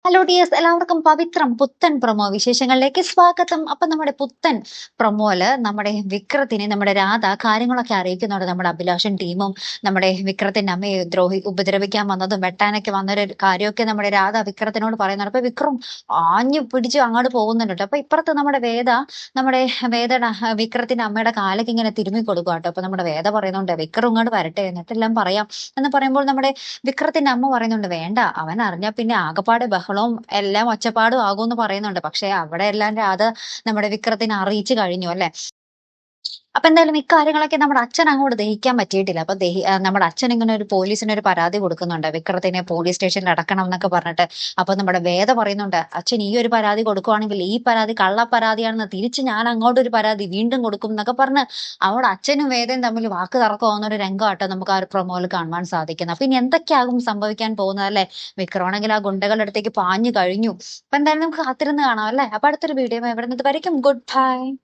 Hello dears, എല്ലാവർക്കും പവിത്രം പുത്തൻ promo വിശേഷങ്ങളിലേക്ക് സ്വാഗതം. അപ്പൊ നമ്മുടെ പുത്തൻ പ്രൊമോയില് നമ്മുടെ വിക്രത്തിനെ നമ്മുടെ രാധ കാര്യങ്ങളൊക്കെ അറിയിക്കുന്നുണ്ട്. നമ്മുടെ അഭിലാഷൻ ടീമും നമ്മുടെ വിക്രത്തിന്റെ അമ്മയെ ഉപദ്രവിക്കാൻ വന്നതും വെട്ടാനൊക്കെ വന്നൊരു കാര്യമൊക്കെ നമ്മുടെ രാധ വിക്രത്തിനോട് പറയുന്നുണ്ട്. അപ്പൊ വിക്രം ആഞ്ഞു പിടിച്ചു അങ്ങോട്ട് പോകുന്നുണ്ട് ട്ടോ. അപ്പൊ ഇപ്പുറത്ത് നമ്മുടെ വേദയുടെ വിക്രത്തിന്റെ അമ്മയുടെ കാലൊക്കെ ഇങ്ങനെ തിരുമ്മി കൊടുക്കുക കേട്ടോ. അപ്പൊ നമ്മുടെ വേദ പറയുന്നുണ്ട് വിക്രം ഇങ്ങോട്ട് വരട്ടെ എന്നിട്ടെല്ലാം പറയാം എന്ന് പറയുമ്പോൾ നമ്മുടെ വിക്രത്തിന്റെ അമ്മ പറയുന്നുണ്ട് വേണ്ട, അവൻ അറിഞ്ഞാ പിന്നെ ആകപ്പാടെ ബഹളവും എല്ലാം ഒച്ചപ്പാടും ആകുമെന്ന് പറയുന്നുണ്ട്. പക്ഷെ അവിടെ എല്ലാം രാധ നമ്മുടെ വിക്രത്തിനെ അറിയിച്ചു കഴിഞ്ഞു അല്ലെ. അപ്പൊ എന്തായാലും ഇക്കാര്യങ്ങളൊക്കെ നമ്മുടെ അച്ഛൻ അങ്ങോട്ട് ദഹിക്കാൻ പറ്റിയിട്ടില്ല. അപ്പൊ നമ്മുടെ അച്ഛൻ ഇങ്ങനെ ഒരു പോലീസിന് ഒരു പരാതി കൊടുക്കുന്നുണ്ട്. വിക്രത്തിനെ പോലീസ് സ്റ്റേഷനിൽ അടക്കണം എന്നൊക്കെ പറഞ്ഞിട്ട്. അപ്പൊ നമ്മുടെ വേദ പറയുന്നുണ്ട് അച്ഛൻ ഈ ഒരു പരാതി കൊടുക്കുവാണെങ്കിൽ ഈ പരാതി കള്ള പരാതിയാണെന്ന് തിരിച്ച് ഞാൻ അങ്ങോട്ട് ഒരു പരാതി വീണ്ടും കൊടുക്കും എന്നൊക്കെ പറഞ്ഞ് അവിടെ അച്ഛനും വേദയും തമ്മിൽ വാക്ക് തർക്കമാവുന്ന ഒരു രംഗമാട്ടോ നമുക്ക് ആ ഒരു പ്രൊമോയിൽ കാണുവാൻ സാധിക്കുന്നത്. അപ്പൊ ഇനി എന്തൊക്കെയാകും സംഭവിക്കാൻ പോകുന്നത് അല്ലെ. വിക്രമാണെങ്കിൽ ആ ഗുണ്ടകളുടെ അടുത്തേക്ക് പാഞ്ഞു കഴിഞ്ഞു. അപ്പൊ എന്തായാലും നമുക്ക് കാത്തിരുന്ന് കാണാം അല്ലെ. അപ്പൊ അടുത്തൊരു വീഡിയോ എവിടെ നിന്ന് വരയ്ക്കും. Good bye.